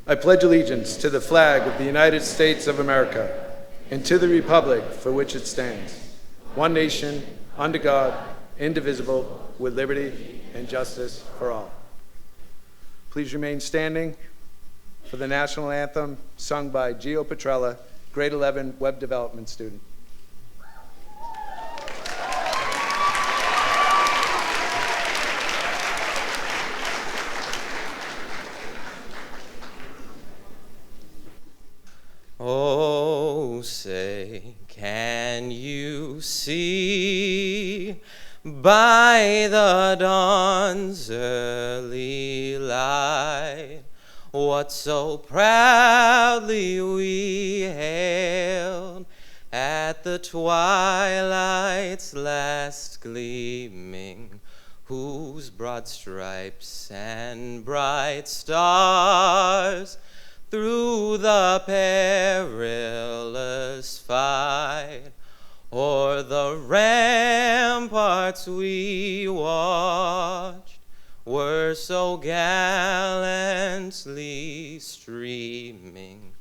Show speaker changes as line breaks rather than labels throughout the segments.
I pledge allegiance to the flag of the United States of America and to the republic for which it stands, one nation, under God, indivisible, with liberty and justice for all. Please remain standing for the national anthem sung by Gio Petrella, grade 11 web development student.
Oh, say, can you see by the dawn's early light what so proudly we hailed at the twilight's last gleaming, whose broad stripes and bright stars through the perilous fight o'er the ramparts we watched were so gallantly streaming,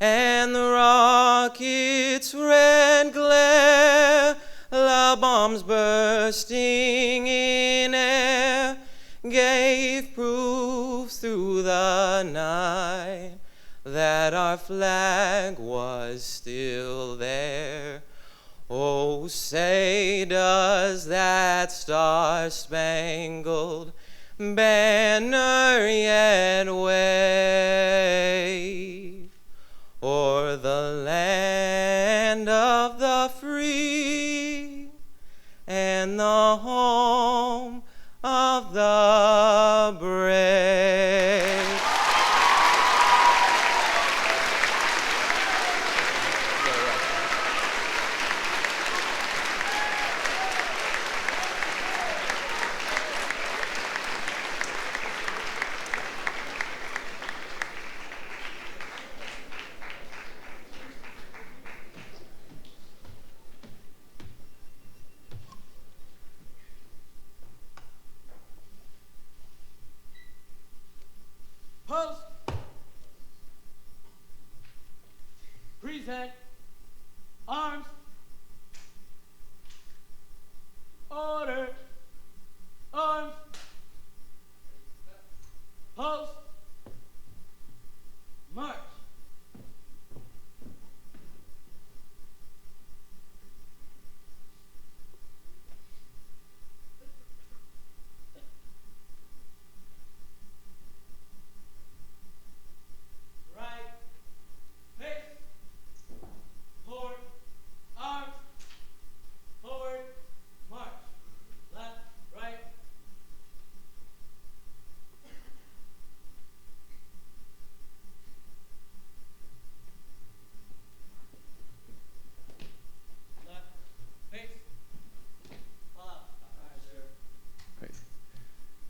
and the rocket's red glare, the bombs bursting in air, gave proof through the night that our flag was still there. Oh, say, does that star-spangled banner yet wave o'er the land of the free and the home of the brave?
Post. Present. Arms. Order. Arms. Post. March.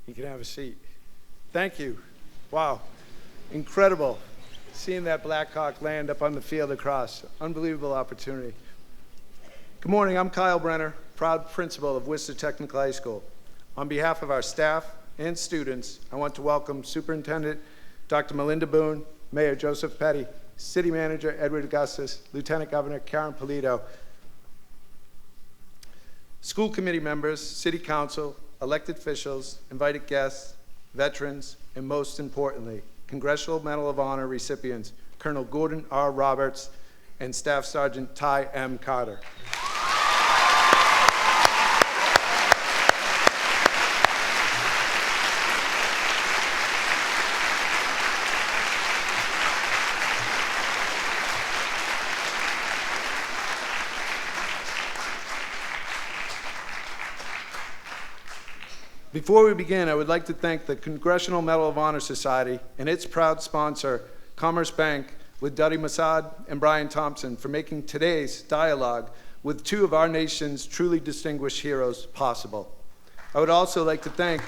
You can have a seat. Thank you. Wow, incredible. Seeing that Black Hawk land up on the field across, unbelievable opportunity. Good morning, I'm Kyle Brenner, proud principal of Worcester Technical High School. On behalf of our staff and students, I want to welcome Superintendent Dr. Melinda Boone, Mayor Joseph Petty, City Manager Edward Augustus, Lieutenant Governor Karen Polito, school committee members, City Council, elected officials, invited guests, veterans, and most importantly, Congressional Medal of Honor recipients, Colonel Gordon R. Roberts and Staff Sergeant Ty M. Carter. Before we begin, I would like to thank the Congressional Medal of Honor Society and its proud sponsor, Commerce Bank, with Duddy Massad and Brian Thompson, for making today's dialogue with two of our nation's truly distinguished heroes possible. I would also like to thank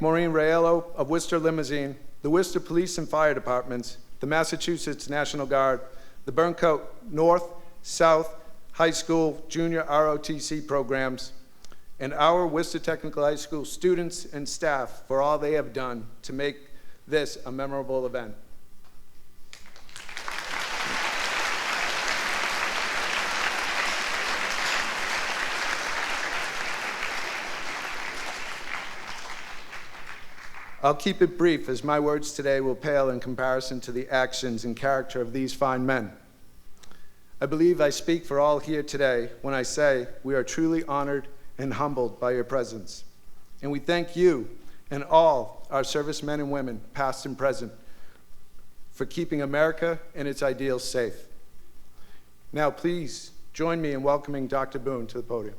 Maureen Raello of Worcester Limousine, the Worcester Police and Fire Departments, the Massachusetts National Guard, the Burncoat North, South High School Junior ROTC programs, and our Worcester Technical High School students and staff for all they have done to make this a memorable event. I'll keep it brief, as my words today will pale in comparison to the actions and character of these fine men. I believe I speak for all here today when I say we are truly honored and humbled by your presence. And we thank you and all our servicemen and women, past and present, for keeping America and its ideals safe. Now, please join me in welcoming Dr. Boone to the podium.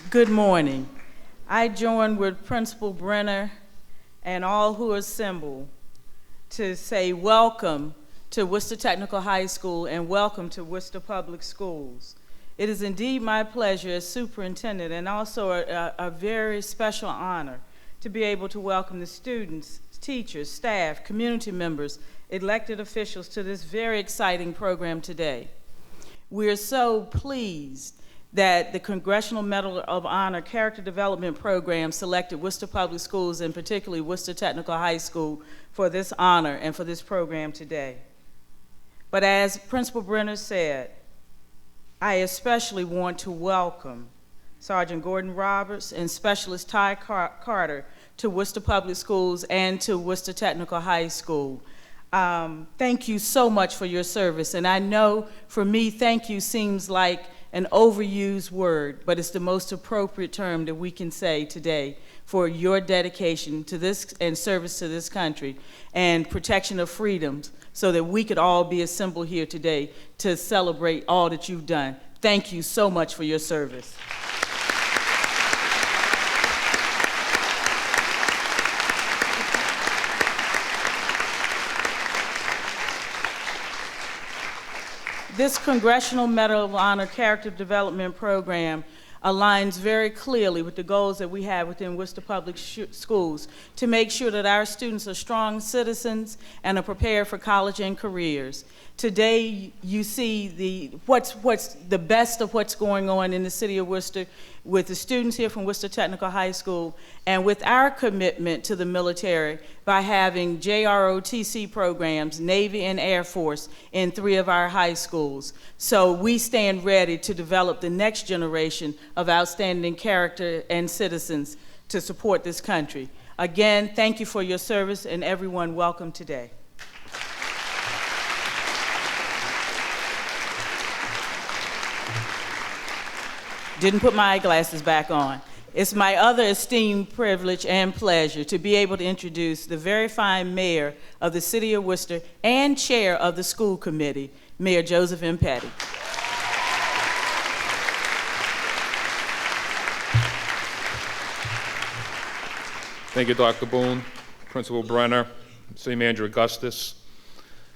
Good morning. I join with Principal Brenner and all who assemble to say welcome to Worcester Technical High School and welcome to Worcester Public Schools. It is indeed my pleasure as superintendent and also a very special honor to be able to welcome the students, teachers, staff, community members, elected officials to this very exciting program today. We are so pleased that the Congressional Medal of Honor Character Development Program selected Worcester Public Schools, and particularly Worcester Technical High School, for this honor and for this program today. But as Principal Brenner said, I especially want to welcome Sergeant Gordon Roberts and Specialist Ty Carter to Worcester Public Schools and to Worcester Technical High School. Thank you so much for your service, and I know for me, thank you seems like an overused word, but it's the most appropriate term that we can say today for your dedication to this and service to this country and protection of freedoms so that we could all be assembled here today to celebrate all that you've done. Thank you so much for your service. This Congressional Medal of Honor Character Development Program aligns very clearly with the goals that we have within Worcester Public Schools to make sure that our students are strong citizens and are prepared for college and careers. Today, you see what's the best of what's going on in the city of Worcester with the students here from Worcester Technical High School and with our commitment to the military by having JROTC programs, Navy and Air Force, in 3 of our high schools. So we stand ready to develop the next generation of outstanding character and citizens to support this country. Again, thank you for your service, and everyone, welcome today. Didn't put my eyeglasses back on. It's my other esteemed privilege and pleasure to be able to introduce the very fine mayor of the city of Worcester and chair of the school committee, Mayor Joseph M. Petty.
Thank you, Dr. Boone, Principal Brenner, City Manager Augustus,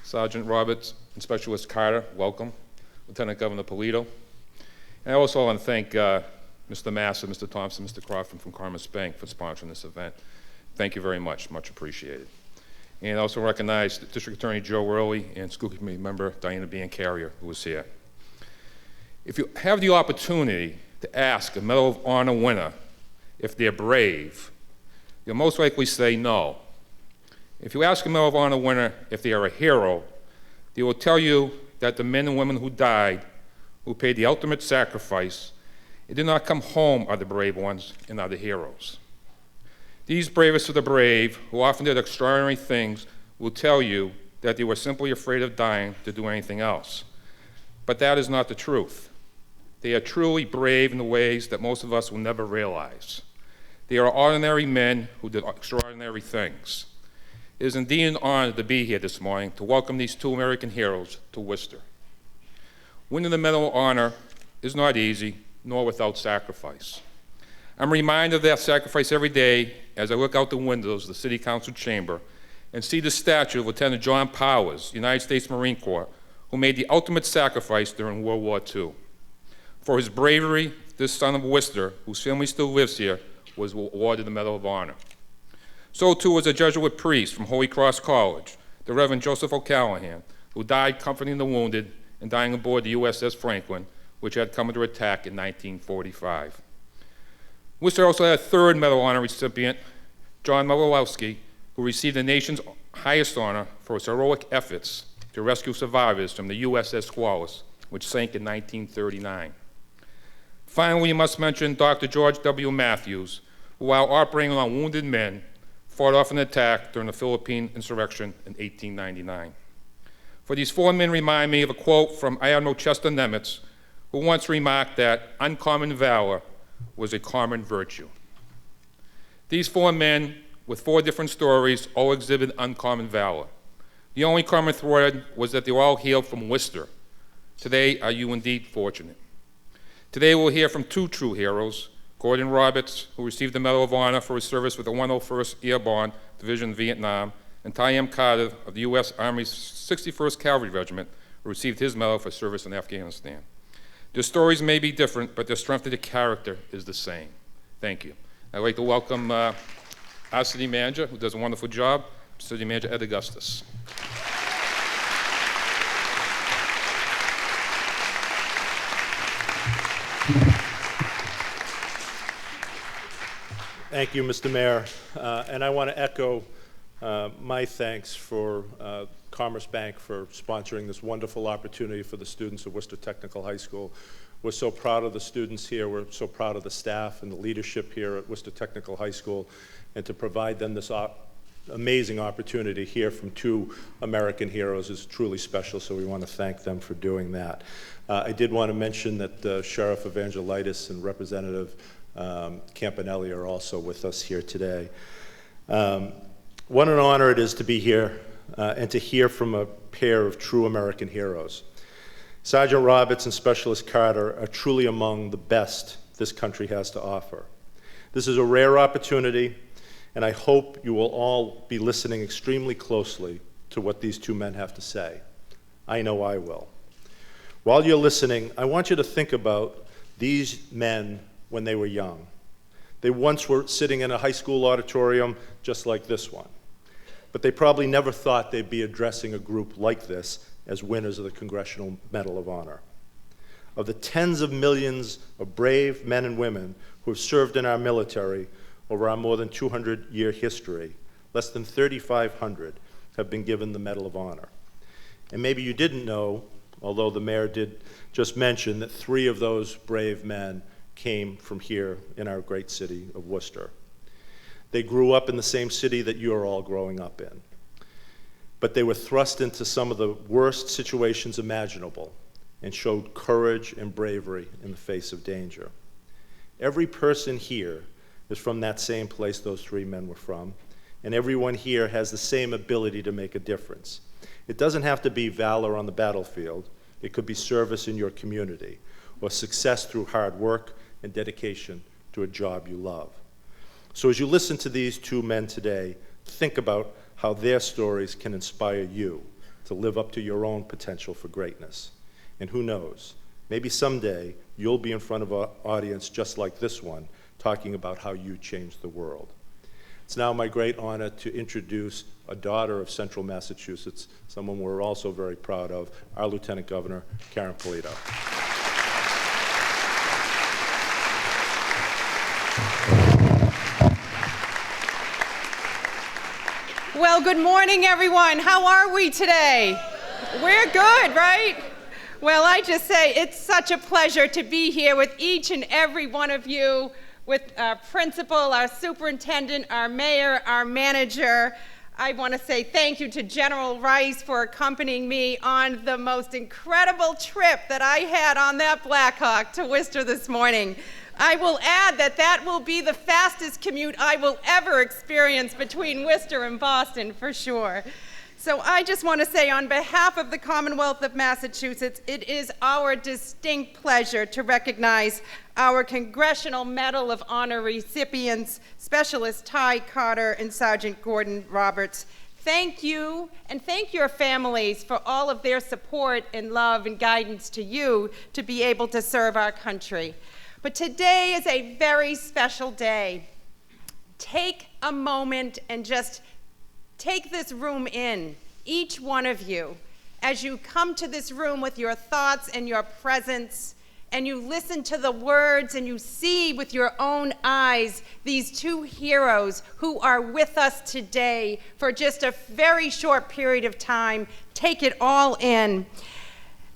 Sergeant Roberts, and Specialist Carter, welcome. Lieutenant Governor Polito. And I also want to thank Mr. Massa, Mr. Thompson, Mr. Crawford from Commerce Bank for sponsoring this event. Thank you very much, much appreciated. And I also recognize District Attorney Joe Worley and School Committee Member Diana Carrier, who was here. If you have the opportunity to ask a Medal of Honor winner if they're brave, you'll most likely say no. If you ask a Medal of Honor winner if they are a hero, they will tell you that the men and women who died, who paid the ultimate sacrifice, and did not come home are the brave ones and are the heroes. These bravest of the brave, who often did extraordinary things, will tell you that they were simply afraid of dying to do anything else. But that is not the truth. They are truly brave in the ways that most of us will never realize. They are ordinary men who did extraordinary things. It is indeed an honor to be here this morning to welcome these 2 American heroes to Worcester. Winning the Medal of Honor is not easy, nor without sacrifice. I'm reminded of that sacrifice every day as I look out the windows of the City Council chamber and see the statue of Lieutenant John Powers, United States Marine Corps, who made the ultimate sacrifice during World War II. For his bravery, this son of Worcester, whose family still lives here, was awarded the Medal of Honor. So too was a Jesuit priest from Holy Cross College, the Reverend Joseph O'Callahan, who died comforting the wounded and dying aboard the USS Franklin, which had come under attack in 1945. Worcester also had a third medal honor recipient, John Malowowski, who received the nation's highest honor for his heroic efforts to rescue survivors from the USS Squalus, which sank in 1939. Finally, we must mention Dr. George W. Matthews, who, while operating on wounded men, fought off an attack during the Philippine insurrection in 1899. For these four men remind me of a quote from Admiral Chester Nimitz, who once remarked that uncommon valor was a common virtue. These four men, with four different stories, all exhibited uncommon valor. The only common thread was that they were all hailed from Worcester. Today, are you indeed fortunate? Today, we'll hear from two true heroes, Gordon Roberts, who received the Medal of Honor for his service with the 101st Airborne Division in Vietnam, and Ty M. Carter of the U.S. Army's 61st Cavalry Regiment, who received his medal for service in Afghanistan. Their stories may be different, but their strength of the character is the same. Thank you. I'd like to welcome our city manager, who does a wonderful job, City Manager Ed Augustus.
Thank you, Mr. Mayor. And I want to echo my thanks for Commerce Bank for sponsoring this wonderful opportunity for the students of Worcester Technical High School. We're so proud of the students here. We're so proud of the staff and the leadership here at Worcester Technical High School, and to provide them this amazing opportunity to hear from two American heroes is truly special, so we want to thank them for doing that. I did want to mention that Sheriff Evangelitis and Representative Campanelli are also with us here today. What an honor it is to be here and to hear from a pair of true American heroes. Sergeant Roberts and Specialist Carter are truly among the best this country has to offer. This is a rare opportunity, and I hope you will all be listening extremely closely to what these two men have to say. I know I will. While you're listening, I want you to think about these men when they were young. They once were sitting in a high school auditorium just like this one, but they probably never thought they'd be addressing a group like this as winners of the Congressional Medal of Honor. Of the tens of millions of brave men and women who have served in our military over our more than 200-year history, less than 3,500 have been given the Medal of Honor. And maybe you didn't know, although the mayor did just mention, that 3 of those brave men came from here in our great city of Worcester. They grew up in the same city that you're all growing up in. But they were thrust into some of the worst situations imaginable and showed courage and bravery in the face of danger. Every person here is from that same place those 3 men were from, and everyone here has the same ability to make a difference. It doesn't have to be valor on the battlefield. It could be service in your community, or success through hard work and dedication to a job you love. So as you listen to these 2 men today, think about how their stories can inspire you to live up to your own potential for greatness. And who knows, maybe someday you'll be in front of an audience just like this one, talking about how you changed the world. It's now my great honor to introduce a daughter of Central Massachusetts, someone we're also very proud of, our Lieutenant Governor, Karen Polito.
Well, good morning, everyone. How are we today? We're good, right? Well, I just say it's such a pleasure to be here with each and every one of you, with our principal, our superintendent, our mayor, our manager. I want to say thank you to General Rice for accompanying me on the most incredible trip that I had on that Blackhawk to Worcester this morning. I will add that that will be the fastest commute I will ever experience between Worcester and Boston, for sure. So I just want to say, on behalf of the Commonwealth of Massachusetts, it is our distinct pleasure to recognize our Congressional Medal of Honor recipients, Specialist Ty Carter and Sergeant Gordon Roberts. Thank you, and thank your families for all of their support and love and guidance to you to be able to serve our country. But today is a very special day. take a moment and just take this room in, each one of you, as you come to this room with your thoughts and your presence, and you listen to the words and you see with your own eyes these two heroes who are with us today for just a very short period of time. Take it all in.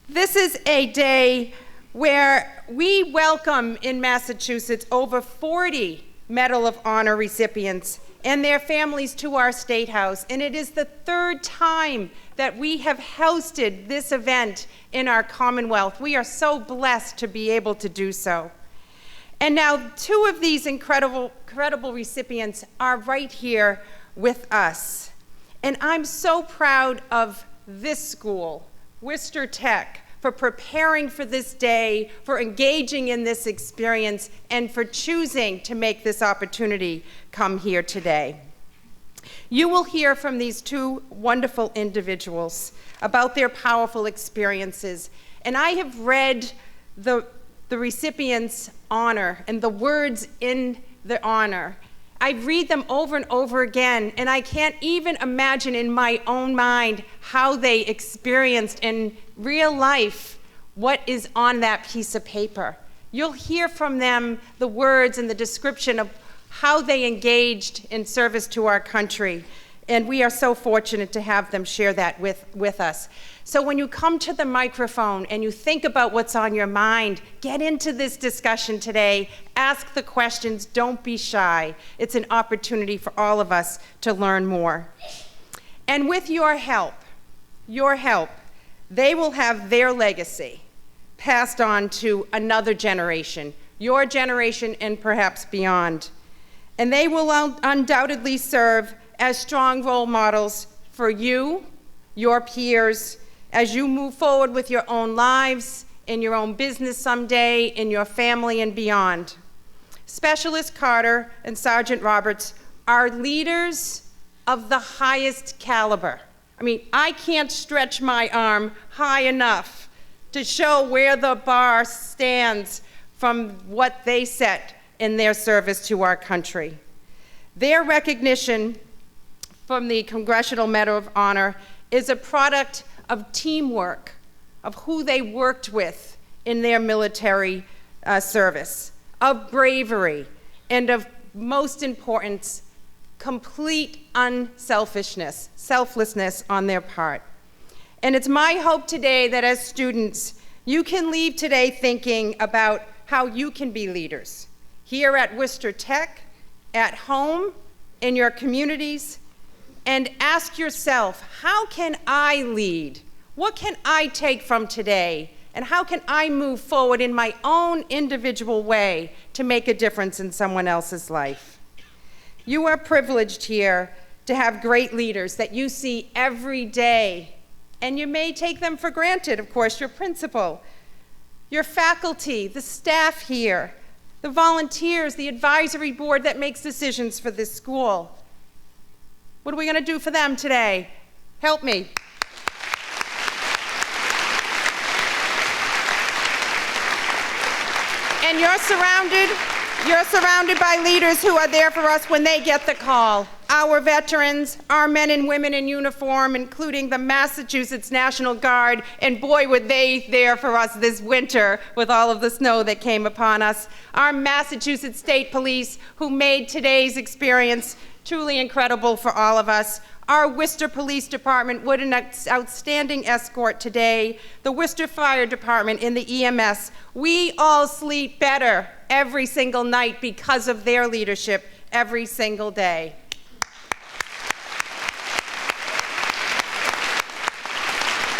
This is a day where we welcome in Massachusetts over 40 Medal of Honor recipients and their families to our State House, and it is the third time that we have hosted this event in our Commonwealth. We are so blessed to be able to do so. And now 2 of these incredible recipients are right here with us. And I'm so proud of this school, Worcester Tech, for preparing for this day, for engaging in this experience, and for choosing to make this opportunity come here today. You will hear from these 2 wonderful individuals about their powerful experiences. And I have read the recipient's honor and the words in the honor. I read them over and over again, and I can't even imagine in my own mind how they experienced in real life what is on that piece of paper. You'll hear from them the words and the description of how they engaged in service to our country, and we are so fortunate to have them share that with us. So when you come to the microphone and you think about what's on your mind, get into this discussion today, ask the questions, don't be shy. It's an opportunity for all of us to learn more. And with your help, they will have their legacy passed on to another generation, your generation and perhaps beyond. And they will undoubtedly serve as strong role models for you, your peers, as you move forward with your own lives, in your own business someday, in your family and beyond. Specialist Carter and Sergeant Roberts are leaders of the highest caliber. I mean, I can't stretch my arm high enough to show where the bar stands from what they set in their service to our country. Their recognition from the Congressional Medal of Honor is a product of teamwork, of who they worked with in their military service, of bravery, and of most important, complete unselfishness, selflessness on their part. And it's my hope today that as students, you can leave today thinking about how you can be leaders here at Worcester Tech, at home, in your communities, and ask yourself, how can I lead? What can I take from today? And how can I move forward in my own individual way to make a difference in someone else's life? You are privileged here to have great leaders that you see every day. And you may take them for granted, of course, your principal, your faculty, the staff here, the volunteers, the advisory board that makes decisions for this school. What are we going to do for them today? Help me. And you're surrounded by leaders who are there for us when they get the call. Our veterans, our men and women in uniform, including the Massachusetts National Guard, and boy, were they there for us this winter with all of the snow that came upon us. Our Massachusetts State Police, who made today's experience truly incredible for all of us. Our Worcester Police Department with an outstanding escort today. The Worcester Fire Department in the EMS. We all sleep better every single night because of their leadership every single day.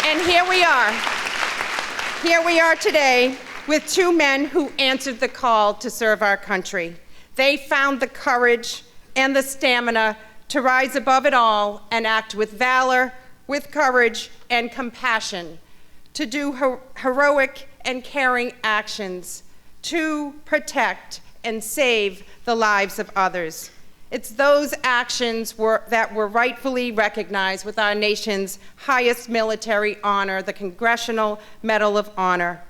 And here we are today with 2 men who answered the call to serve our country. They found the courage and the stamina to rise above it all and act with valor, with courage, and compassion, to do heroic and caring actions, to protect and save the lives of others. It's those actions that were rightfully recognized with our nation's highest military honor, the Congressional Medal of Honor.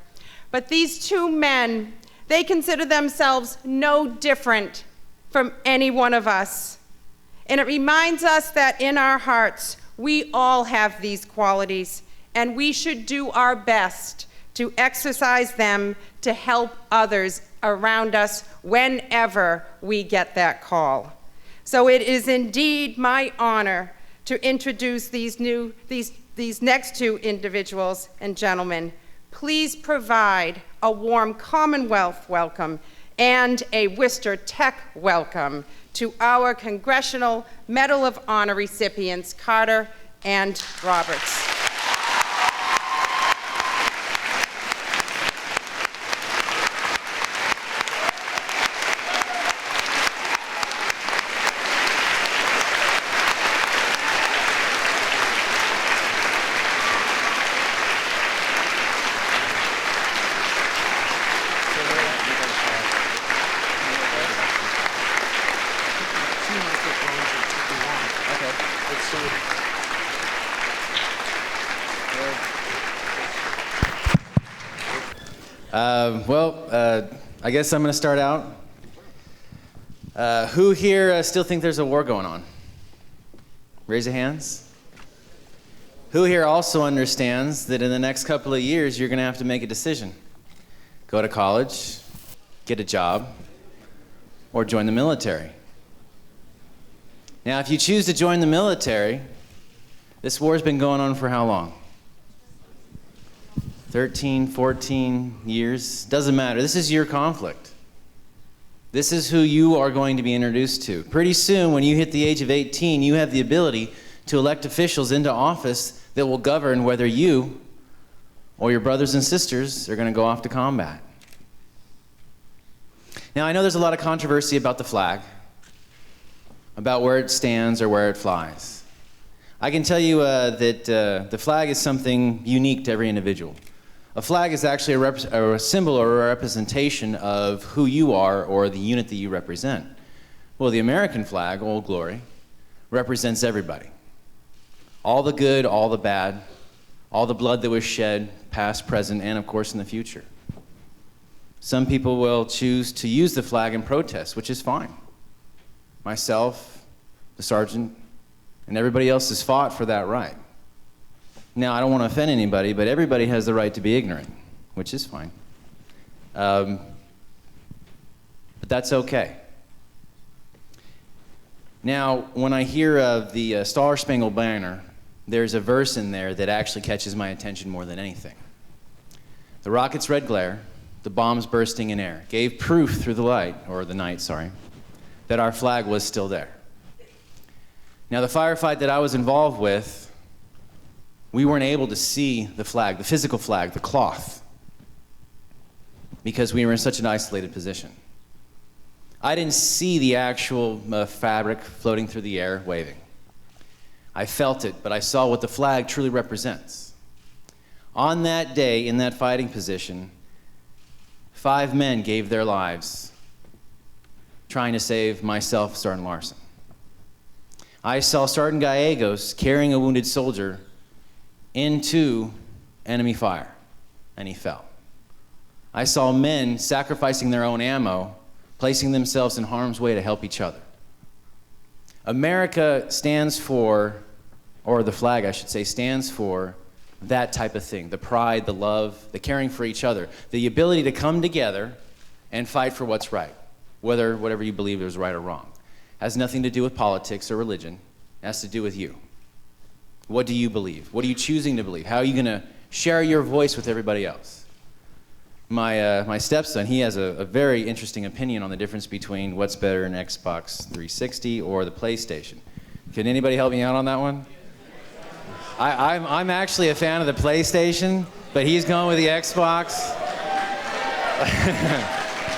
But these 2 men, they consider themselves no different from any one of us. And it reminds us that in our hearts, we all have these qualities, and we should do our best to exercise them to help others around us whenever we get that call. So it is indeed my honor to introduce these next two individuals and gentlemen. Please provide a warm Commonwealth welcome and a Worcester Tech welcome to our Congressional Medal of Honor recipients, Carter and Roberts.
I guess I'm going to start out. Who here still think there's a war going on? Raise your hands. Who here also understands that in the next couple of years you're going to have to make a decision? Go to college, get a job, or join the military. Now, if you choose to join the military, this war's been going on for how long? 13, 14 years, doesn't matter. This is your conflict. This is who you are going to be introduced to. Pretty soon, when you hit the age of 18, you have the ability to elect officials into office that will govern whether you or your brothers and sisters are going to go off to combat. Now, I know there's a lot of controversy about the flag, about where it stands or where it flies. I can tell you that the flag is something unique to every individual. A flag is actually a symbol or a representation of who you are or the unit that you represent. Well, the American flag, Old Glory, represents everybody. All the good, all the bad, all the blood that was shed, past, present, and of course in the future. Some people will choose to use the flag in protest, which is fine. Myself, the sergeant, and everybody else has fought for that right. Now, I don't want to offend anybody, but everybody has the right to be ignorant, which is fine. But that's okay. Now, when I hear of the Star-Spangled Banner, there's a verse in there that actually catches my attention more than anything. The rocket's red glare, the bombs bursting in air, gave proof through the night, that our flag was still there. Now, the firefight that I was involved with, we weren't able to see the flag, the physical flag, the cloth, because we were in such an isolated position. I didn't see the actual fabric floating through the air waving. I felt it, but I saw what the flag truly represents. On that day, in that fighting position, 5 men gave their lives trying to save myself, Sergeant Larson. I saw Sergeant Gallegos carrying a wounded soldier into enemy fire, and he fell. I saw men sacrificing their own ammo, placing themselves in harm's way to help each other. America stands for, or the flag I should say, stands for that type of thing, the pride, the love, the caring for each other, the ability to come together and fight for what's right, whatever you believe is right or wrong. It has nothing to do with politics or religion. It has to do with you. What do you believe? What are you choosing to believe? How are you going to share your voice with everybody else? My stepson, he has a very interesting opinion on the difference between what's better, an Xbox 360 or the PlayStation. Can anybody help me out on that one? I'm actually a fan of the PlayStation, but he's going with the Xbox.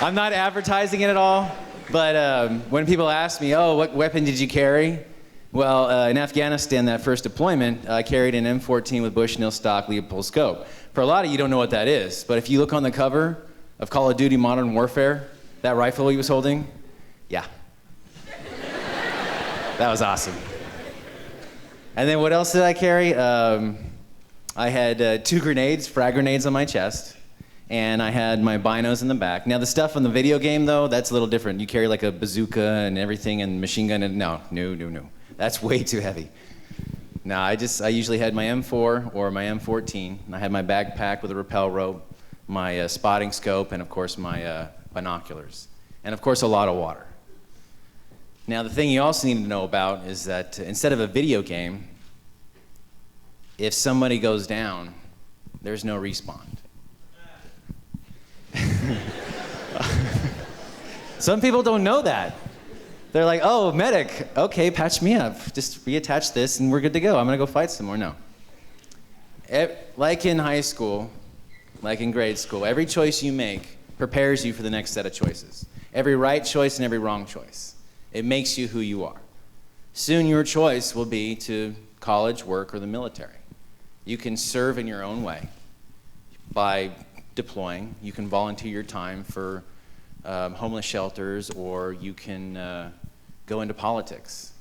I'm not advertising it at all, but when people ask me, oh, what weapon did you carry? Well, in Afghanistan, that first deployment, I carried an M14 with Bushnell stock Leupold scope. For a lot of you, don't know what that is, but if you look on the cover of Call of Duty Modern Warfare, that rifle he was holding, yeah. That was awesome. And then what else did I carry? I had 2 grenades, frag grenades on my chest, and I had my binos in the back. Now the stuff on the video game though, that's a little different. You carry like a bazooka and everything and machine gun and no. That's way too heavy. No, I usually had my M4 or my M14, and I had my backpack with a rappel rope, my spotting scope, and of course my binoculars. And of course a lot of water. Now the thing you also need to know about is that instead of a video game, if somebody goes down, there's no respawn. Some people don't know that. They're like, oh, medic, okay, patch me up. Just reattach this and we're good to go. I'm gonna go fight some more. No. Like in high school, like in grade school, every choice you make prepares you for the next set of choices. Every right choice and every wrong choice. It makes you who you are. Soon your choice will be to college, work, or the military. You can serve in your own way by deploying. You can volunteer your time for homeless shelters, or you can go into politics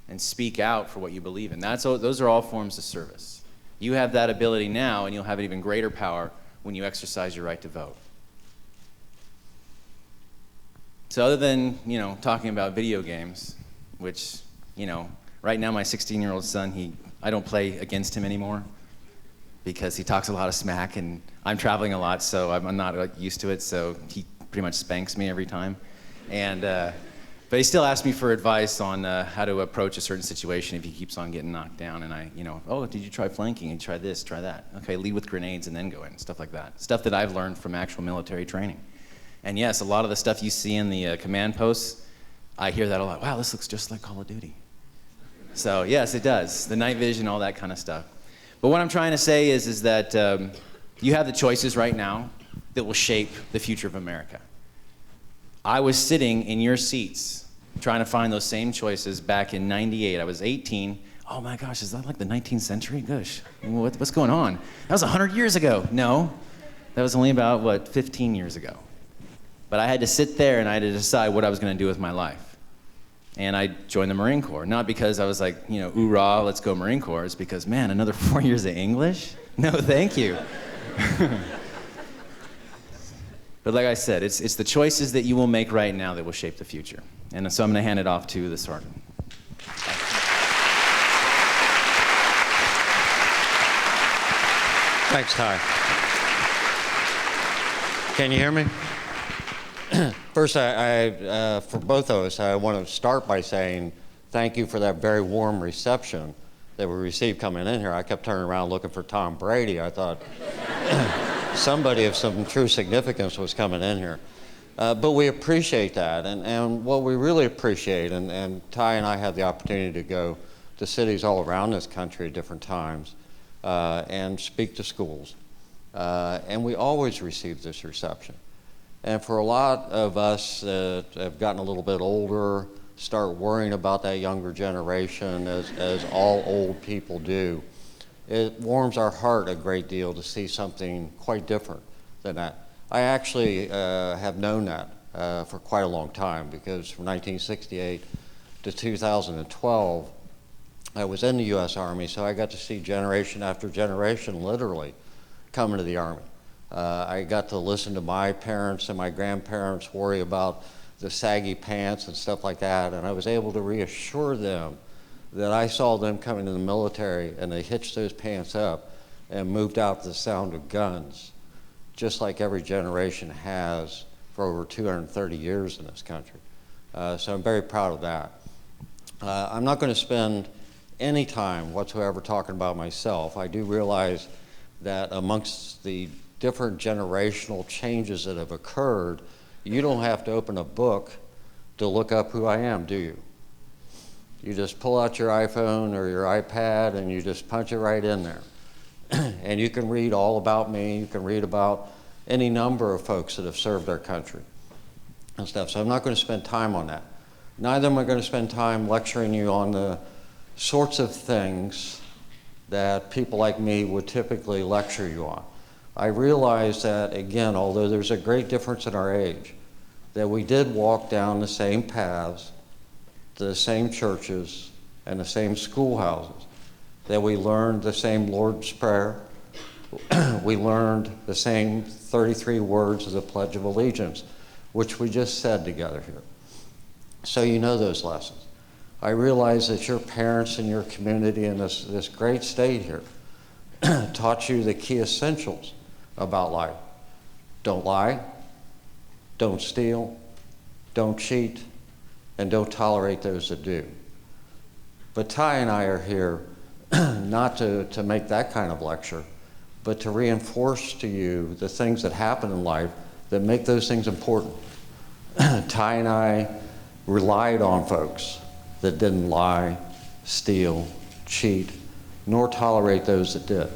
and speak out for what you believe in. Those are all forms of service. You have that ability now, and you'll have an even greater power when you exercise your right to vote. So other than, talking about video games, which, right now my 16-year-old son, I don't play against him anymore because he talks a lot of smack, and I'm traveling a lot, so I'm not used to it, so he pretty much spanks me every time. But he still asks me for advice on how to approach a certain situation if he keeps on getting knocked down. And I, oh, did you try flanking? And try this, try that. Okay, lead with grenades and then go in, stuff like that. Stuff that I've learned from actual military training. And yes, a lot of the stuff you see in the command posts, I hear that a lot. Wow, this looks just like Call of Duty. So yes, it does. The night vision, all that kind of stuff. But what I'm trying to say is that you have the choices right now that will shape the future of America. I was sitting in your seats trying to find those same choices back in '98. I was 18. Oh my gosh, is that like the 19th century? Gosh, what's going on? That was 100 years ago. No, that was only about, 15 years ago. But I had to sit there and I had to decide what I was going to do with my life. And I joined the Marine Corps, not because I was like, oorah, let's go Marine Corps. It's because, man, another 4 years of English? No, thank you. But like I said, it's the choices that you will make right now that will shape the future. And so I'm going to hand it off to the sergeant.
Thanks, Ty. Can you hear me? First, for both of us, I want to start by saying thank you for that very warm reception that we received coming in here. I kept turning around looking for Tom Brady. I thought somebody of some true significance was coming in here. But we appreciate that. And what we really appreciate, and Ty and I had the opportunity to go to cities all around this country at different times and speak to schools. And we always receive this reception. And for a lot of us that have gotten a little bit older, start worrying about that younger generation, as all old people do, it warms our heart a great deal to see something quite different than that. I actually have known that for quite a long time, because from 1968 to 2012, I was in the U.S. Army, so I got to see generation after generation literally come into the Army. I got to listen to my parents and my grandparents worry about the saggy pants and stuff like that, and I was able to reassure them that I saw them come into the military and they hitched those pants up and moved out to the sound of guns, just like every generation has for over 230 years in this country. So I'm very proud of that. I'm not going to spend any time whatsoever talking about myself. I do realize that amongst the different generational changes that have occurred, you don't have to open a book to look up who I am, do you? You just pull out your iPhone or your iPad and you just punch it right in there. And you can read all about me. You can read about any number of folks that have served our country and stuff. So I'm not going to spend time on that. Neither am I going to spend time lecturing you on the sorts of things that people like me would typically lecture you on. I realize that, again, although there's a great difference in our age, that we did walk down the same paths, to the same churches, and the same schoolhouses, that we learned the same Lord's Prayer, we learned the same 33 words of the Pledge of Allegiance, which we just said together here. So you know those lessons. I realize that your parents and your community in this great state here taught you the key essentials about life. Don't lie, don't steal, don't cheat, and don't tolerate those that do. But Ty and I are here not to make that kind of lecture, but to reinforce to you the things that happen in life that make those things important. Ty and I relied on folks that didn't lie, steal, cheat, nor tolerate those that did.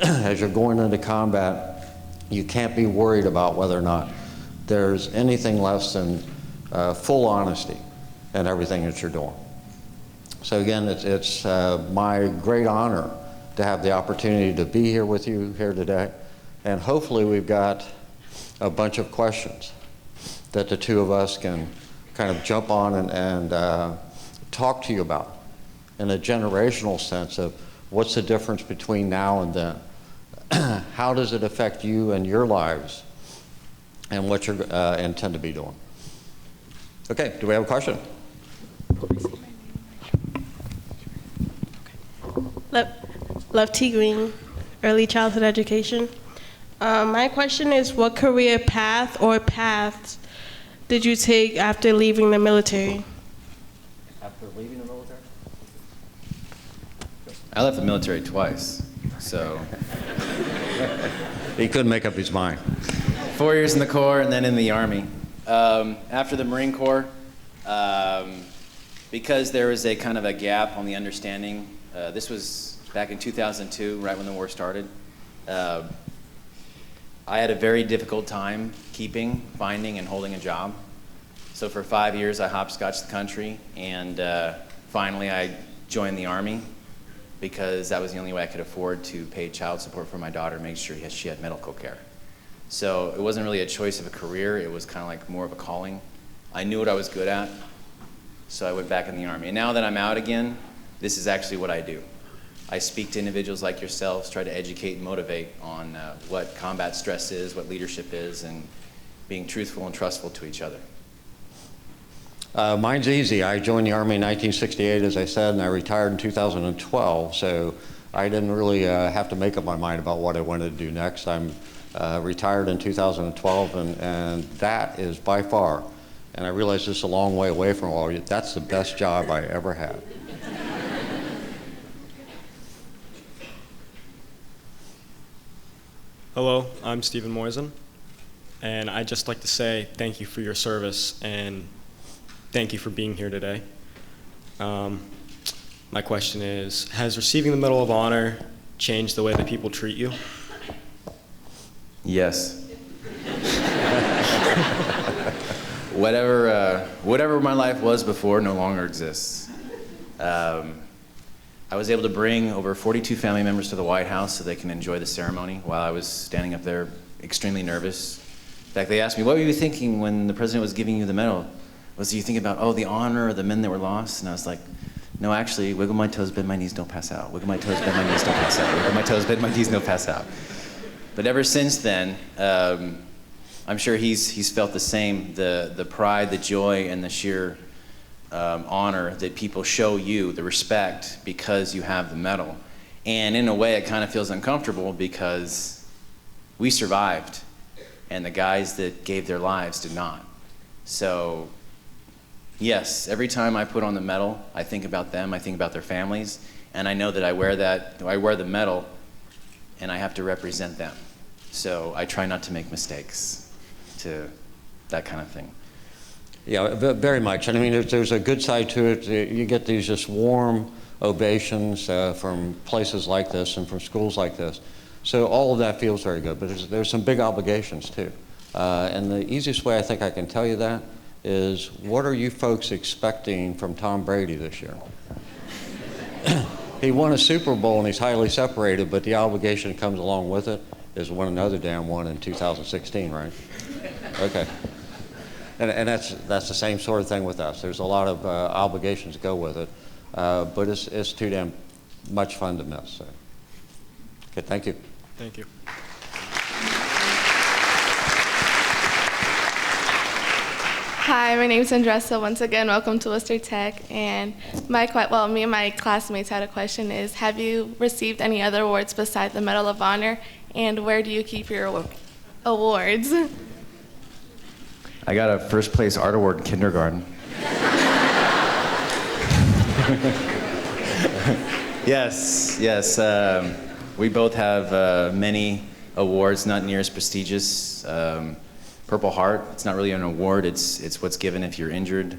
As you're going into combat, you can't be worried about whether or not there's anything less than full honesty in everything that you're doing. So again, it's my great honor to have the opportunity to be here with you here today. And hopefully we've got a bunch of questions that the two of us can kind of jump on and talk to you about in a generational sense of what's the difference between now and then. How does it affect you and your lives and what you intend to be doing? Okay, do we have a question?
Love T. Green, early childhood education. My question is, what career path or paths did you take after leaving the military?
After leaving the military? I left the military twice, so.
He couldn't make up his mind.
4 years in the Corps and then in the Army. After the Marine Corps, because there was a kind of a gap on the understanding, this was back in 2002, right when the war started. I had a very difficult time finding and holding a job. So for 5 years I hopscotched the country, and finally I joined the Army because that was the only way I could afford to pay child support for my daughter, make sure she had medical care. So it wasn't really a choice of a career, it was kind of like more of a calling. I knew what I was good at, so I went back in the Army. And now that I'm out again, this is actually what I do. I speak to individuals like yourselves, try to educate and motivate on what combat stress is, what leadership is, and being truthful and trustful to each other.
Mine's easy. I joined the Army in 1968, as I said, and I retired in 2012, so I didn't really have to make up my mind about what I wanted to do next. I'm retired in 2012, and that is by far, and I realize this is a long way away from all of you, that's the best job I ever had.
Hello, I'm Stephen Moisen, and I'd just like to say thank you for your service and thank you for being here today. My question is, has receiving the Medal of Honor changed the way that people treat you?
Yes. Whatever my life was before no longer exists. I was able to bring over 42 family members to the White House so they can enjoy the ceremony while I was standing up there extremely nervous. In fact, they asked me, what were you thinking when the president was giving you the medal? Was you thinking about, oh, the honor of the men that were lost? And I was like, no, actually, wiggle my toes, bend my knees, don't pass out. Wiggle my toes, bend my knees, don't pass out. Wiggle my toes, bend my knees, don't pass out. But ever since then, I'm sure he's felt the same, the pride, the joy, and the sheer honor that people show you, the respect, because you have the medal. And in a way, it kind of feels uncomfortable because we survived, and the guys that gave their lives did not. So, yes, every time I put on the medal, I think about them, I think about their families, and I know that I wear the medal, and I have to represent them. So I try not to make mistakes, that kind of thing.
Yeah, very much. And I mean, there's a good side to it. You get these just warm ovations from places like this and from schools like this. So all of that feels very good, but there's some big obligations too. And the easiest way I think I can tell you that is, what are you folks expecting from Tom Brady this year? He won a Super Bowl and he's highly separated, but the obligation that comes along with it is win another damn one in 2016, right? Okay. And that's the same sort of thing with us. There's a lot of obligations that go with it, but it's too damn much fun to miss. So. Okay, thank you.
Thank you.
Hi, my name's Andressa. Once again, welcome to Worcester Tech. And me and my classmates had a question is, have you received any other awards besides the Medal of Honor? And where do you keep your awards?
I got a first place art award in kindergarten. Yes. We both have many awards, not near as prestigious. Purple Heart, it's not really an award, it's what's given if you're injured.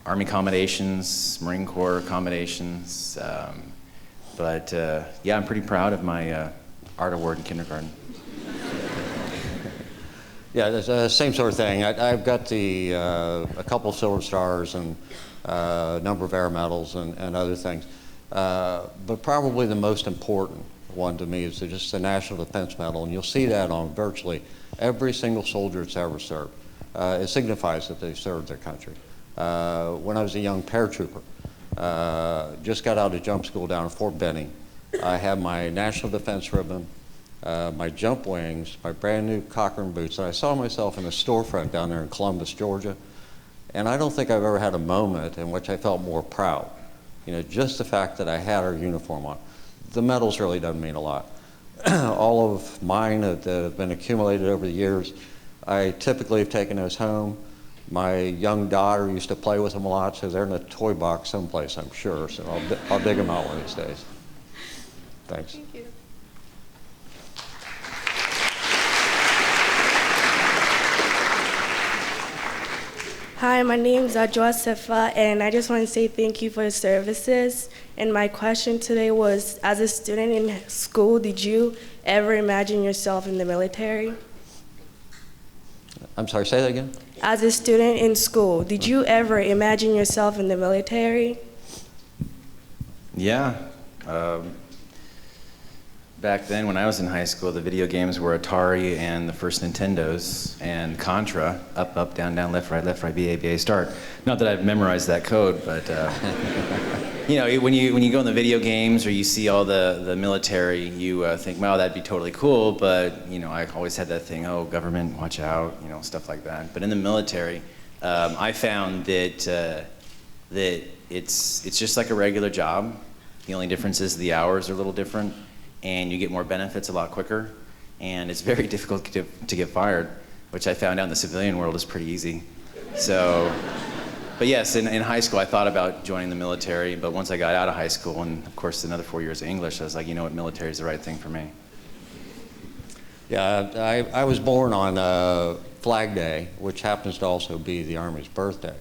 Army commendations, Marine Corps commendations. Yeah, I'm pretty proud of my art award in kindergarten.
Yeah, it's the same sort of thing. I've got a couple Silver Stars and a number of air medals and other things. But probably the most important one to me is just the National Defense Medal, and you'll see that on virtually every single soldier that's ever served. It signifies that they served their country. When I was a young paratrooper, just got out of jump school down in Fort Benning, I had my National Defense ribbon, my jump wings, my brand new Cochrane boots, and I saw myself in a storefront down there in Columbus, Georgia, and I don't think I've ever had a moment in which I felt more proud. You know, just the fact that I had our uniform on. The medals really doesn't mean a lot. All of mine that have been accumulated over the years, I typically have taken those home. My young daughter used to play with them a lot, so they're in a toy box someplace, I'm sure, so I'll dig them out one of these days. Thanks.
Thank you.
Hi, my name is Josefa, and I just want to say thank you for your services. And my question today was, as a student in school, did you ever imagine yourself in the military?
I'm sorry, say that again?
As a student in school, did you ever imagine yourself in the military?
Yeah. Back then, when I was in high school, the video games were Atari and the first Nintendos, and Contra, up, up, down, down, left, right, BA, BA, start. Not that I've memorized that code, but you know, when you go in the video games or you see all the military, you think, wow, that'd be totally cool, but you know, I always had that thing, oh, government, watch out, you know, stuff like that. But in the military, I found that it's just like a regular job. The only difference is the hours are a little different, and you get more benefits a lot quicker, and it's very difficult to get fired, which I found out in the civilian world is pretty easy. So, but yes, in high school I thought about joining the military, but once I got out of high school, and of course another 4 years of English, I was like, you know what, military is the right thing for me.
Yeah, I was born on Flag Day, which happens to also be the Army's birthday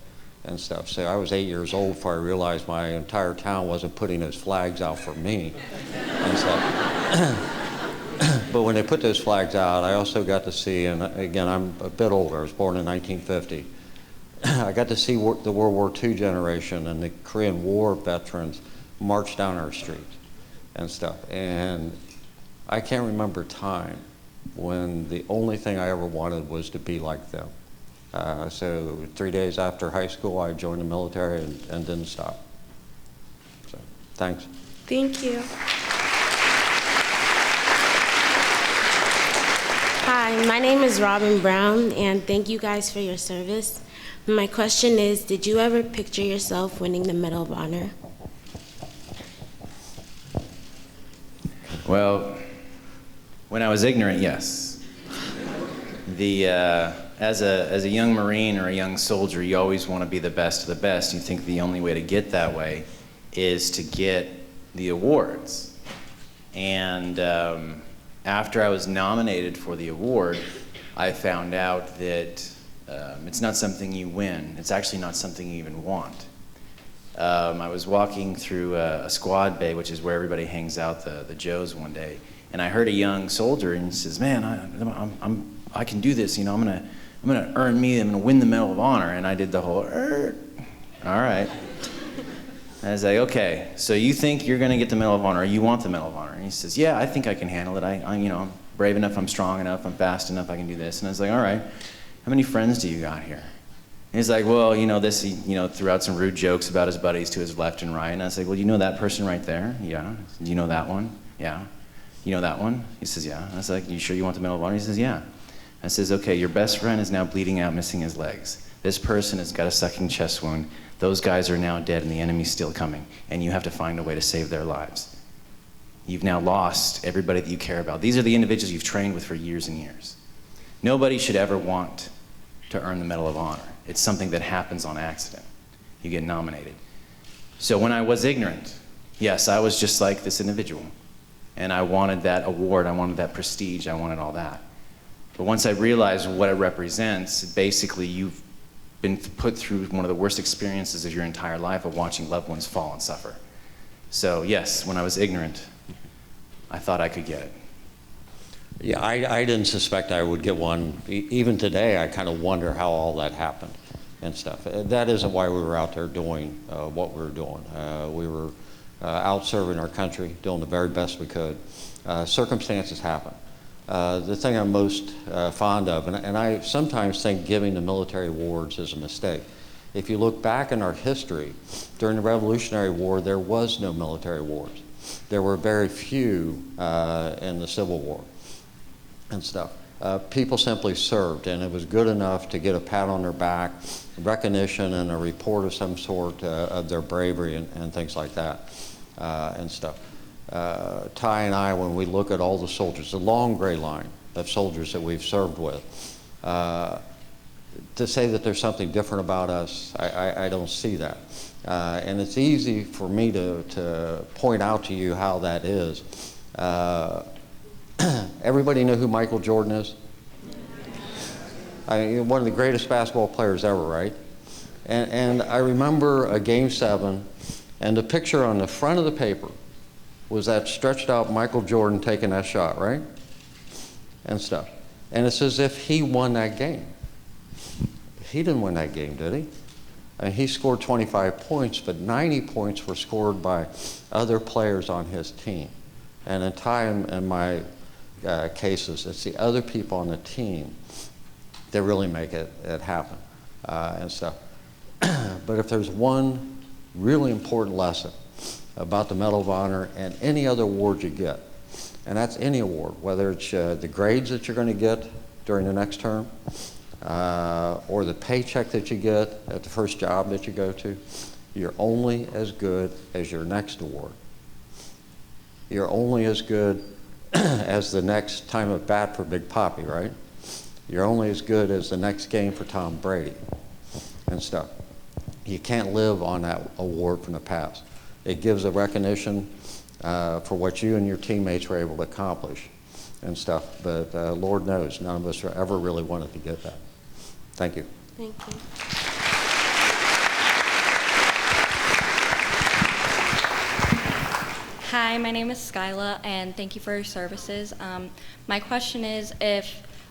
and stuff. So I was 8 years old before I realized my entire town wasn't putting those flags out for me and stuff. But when they put those flags out, I also got to see, and again, I'm a bit older, I was born in 1950. I got to see the World War II generation and the Korean War veterans march down our streets and stuff. And I can't remember a time when the only thing I ever wanted was to be like them. So 3 days after high school, I joined the military and didn't stop. So, thanks.
Thank you.
Hi, my name is Robin Brown, and thank you guys for your service. My question is, did you ever picture yourself winning the Medal of Honor?
Well, when I was ignorant, yes. As a young Marine or a young soldier, you always want to be the best of the best. You think the only way to get that way is to get the awards. And after I was nominated for the award, I found out that it's not something you win. It's actually not something you even want. I was walking through a squad bay, which is where everybody hangs out, the Joes, one day, and I heard a young soldier, and he says, "Man, I can do this. You know, I'm gonna win the Medal of Honor." And I did the whole, all right. I was like, okay, so you think you're gonna get the Medal of Honor, or you want the Medal of Honor? And he says, yeah, I think I can handle it. I'm brave enough, I'm strong enough, I'm fast enough, I can do this. And I was like, all right, how many friends do you got here? And he's like, well, he threw out some rude jokes about his buddies to his left and right. And I was like, well, you know that person right there? Yeah. Do you know that one? Yeah. you know that one? He says, yeah. I was like, you sure you want the Medal of Honor? He says, yeah. I says, okay, your best friend is now bleeding out, missing his legs. This person has got a sucking chest wound. Those guys are now dead and the enemy's still coming. And you have to find a way to save their lives. You've now lost everybody that you care about. These are the individuals you've trained with for years and years. Nobody should ever want to earn the Medal of Honor. It's something that happens on accident. You get nominated. So when I was ignorant, yes, I was just like this individual. And I wanted that award, I wanted that prestige, I wanted all that. But once I realized what it represents, basically you've been put through one of the worst experiences of your entire life of watching loved ones fall and suffer. So yes, when I was ignorant, I thought I could get it.
Yeah, I didn't suspect I would get one. Even today, I kind of wonder how all that happened and stuff. That isn't why we were out there doing what we were doing. We were out serving our country, doing the very best we could. Circumstances happen. The thing I'm most fond of, and I sometimes think giving the military awards is a mistake. If you look back in our history, during the Revolutionary War, there was no military awards. There were very few in the Civil War and stuff. People simply served, and it was good enough to get a pat on their back, recognition and a report of some sort of their bravery and things like that and stuff. Ty and I, when we look at all the soldiers, the long gray line of soldiers that we've served with, to say that there's something different about us, I don't see that. And it's easy for me to point out to you how that is. Everybody know who Michael Jordan is? I mean, one of the greatest basketball players ever, right? And I remember a Game 7, and the picture on the front of the paper was that stretched out Michael Jordan taking that shot, right? And stuff. And it's as if he won that game. He didn't win that game, did he? I mean, he scored 25 points, but 90 points were scored by other players on his team. And in Ty and my cases, it's the other people on the team that really make it happen and stuff. But if there's one really important lesson about the Medal of Honor and any other award you get, and that's any award, whether it's the grades that you're going to get during the next term, or the paycheck that you get at the first job that you go to, you're only as good as your next award. You're only as good as the next time at bat for Big Papi, right? You're only as good as the next game for Tom Brady and stuff. You can't live on that award from the past. It gives a recognition for what you and your teammates were able to accomplish and stuff. But Lord knows, none of us ever really wanted to get that. Thank you.
Thank you.
Hi, my name is Skyla, and thank you for your services. My question is,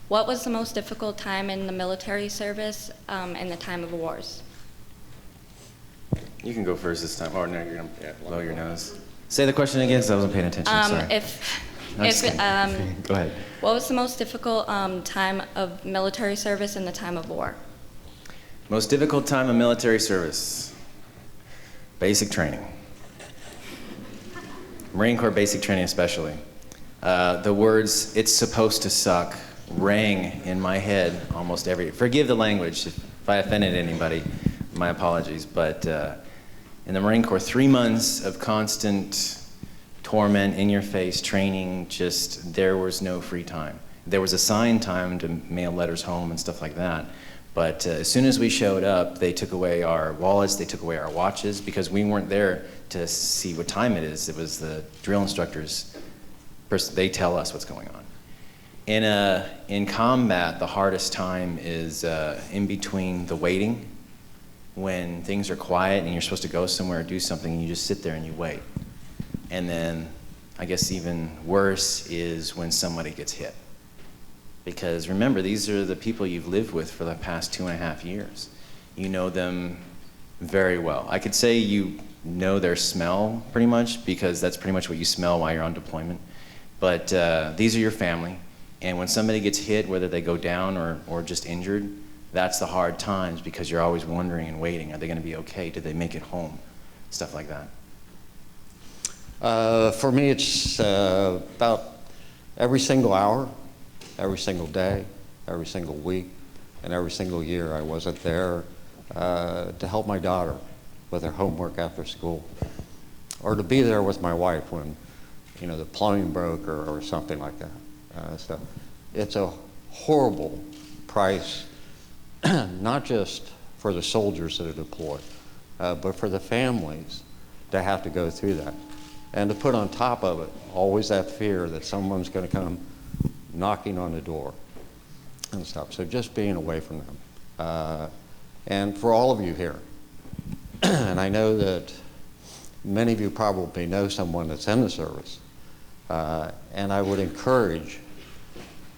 what was the most difficult time in the military service in the time of wars?
You can go first this time. Oh, no, you're going to blow your nose. Say the question again, because I wasn't paying attention. Sorry. Go ahead.
What was the most difficult time of military service in the time of war?
Most difficult time of military service. Basic training. Marine Corps basic training especially. The words, "it's supposed to suck," rang in my head almost forgive the language if I offended anybody, my apologies, but in the Marine Corps, 3 months of constant torment, in your face, training, there was no free time. There was assigned time to mail letters home and stuff like that, but as soon as we showed up, they took away our wallets, they took away our watches, because we weren't there to see what time it is. It was the drill instructors, they tell us what's going on. In combat, the hardest time is in between the waiting, when things are quiet and you're supposed to go somewhere or do something, and you just sit there and you wait. And then, I guess even worse is when somebody gets hit. Because remember, these are the people you've lived with for the past 2.5 years. You know them very well. I could say you know their smell pretty much, because that's pretty much what you smell while you're on deployment. But these are your family. And when somebody gets hit, whether they go down or just injured, that's the hard times, because you're always wondering and waiting. Are they going to be okay? Did they make it home? Stuff like that.
For me, it's about every single hour, every single day, every single week, and every single year I wasn't there to help my daughter with her homework after school, or to be there with my wife when, you know, the plumbing broke or something like that. So it's a horrible price, not just for the soldiers that are deployed, but for the families to have to go through that. And to put on top of it, always that fear that someone's going to come knocking on the door and stuff. So just being away from them. And for all of you here, and I know that many of you probably know someone that's in the service, and I would encourage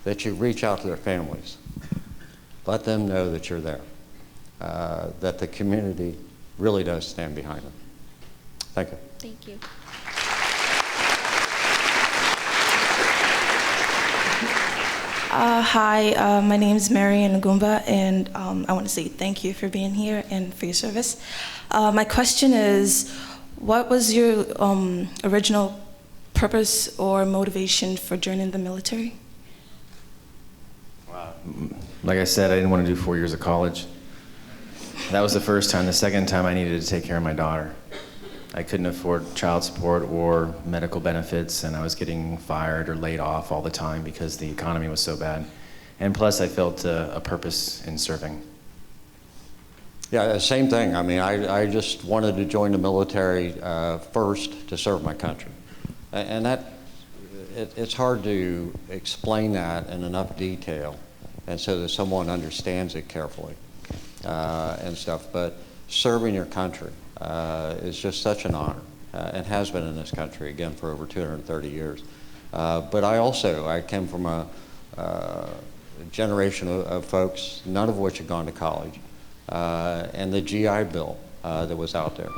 that you reach out to their families. Let them know that you're there, that the community really does stand behind them. Thank you.
Thank you.
Hi, my name is Marian Ngumba, and I want to say thank you for being here and for your service. My question is, what was your original purpose or motivation for joining the military?
Like I said, I didn't want to do 4 years of college. That was the first time. The second time I needed to take care of my daughter. I couldn't afford child support or medical benefits, and I was getting fired or laid off all the time because the economy was so bad. And plus, I felt a purpose in serving.
Yeah, same thing. I mean, I just wanted to join the military first to serve my country. And it's hard to explain that in enough detail and so that someone understands it carefully and stuff. But serving your country is just such an honor and has been in this country, again, for over 230 years. But I came from a generation of folks, none of which had gone to college. And the GI Bill that was out there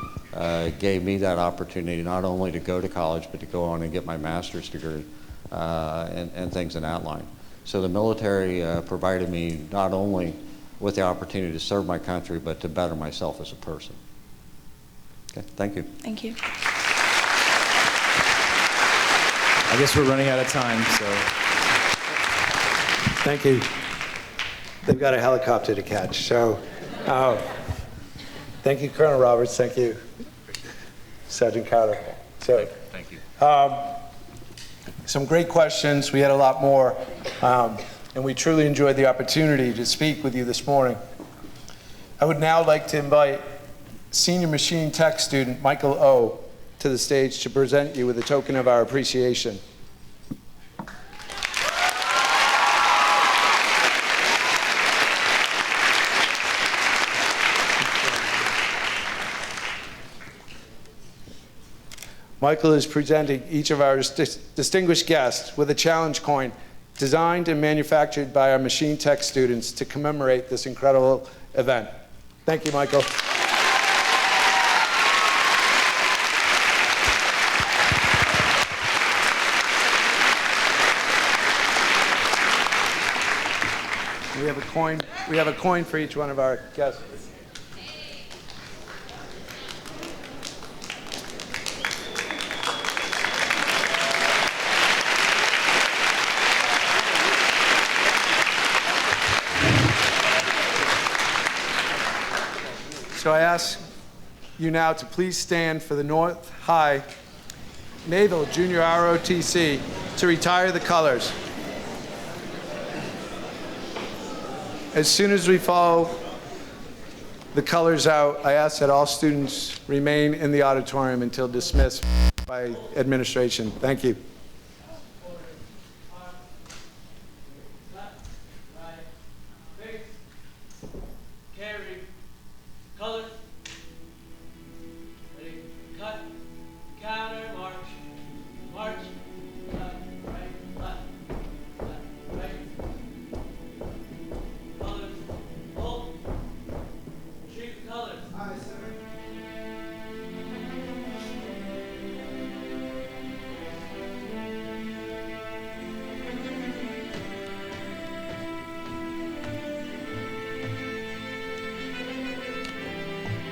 gave me that opportunity not only to go to college, but to go on and get my master's degree and things in that line. So the military provided me not only with the opportunity to serve my country, but to better myself as a person. Okay, thank you.
Thank you.
I guess we're running out of time, so.
Thank you. They've got a helicopter to catch, so thank you, Colonel Roberts. Thank you, Sergeant Carter. So,
Thank you.
Some great questions. We had a lot more, and we truly enjoyed the opportunity to speak with you this morning. I would now like to invite Senior Machine Tech student Michael O. to the stage to present you with a token of our appreciation. Michael is presenting each of our distinguished guests with a challenge coin designed and manufactured by our Machine Tech students to commemorate this incredible event. Thank you, Michael. We have a coin for each one of our guests. So I ask you now to please stand for the North High Naval Junior ROTC to retire the colors. As soon as we follow the colors out, I ask that all students remain in the auditorium until dismissed by administration. Thank you.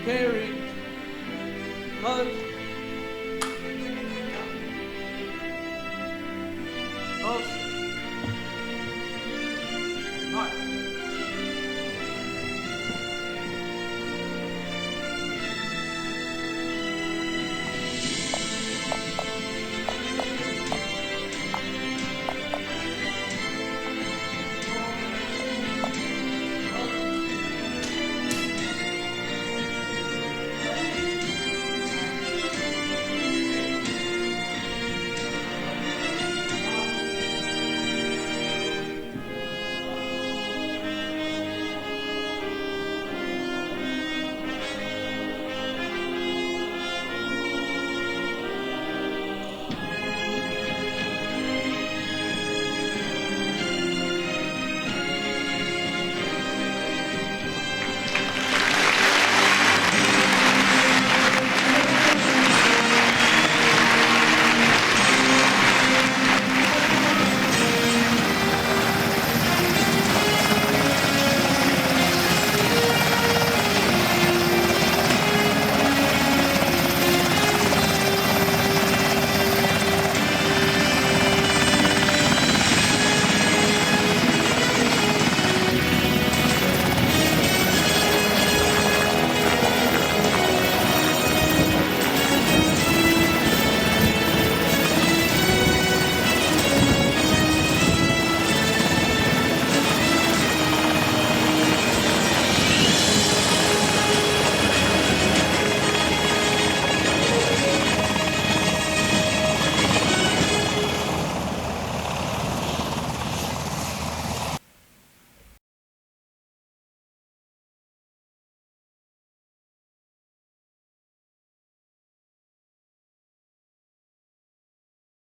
Carry, colors.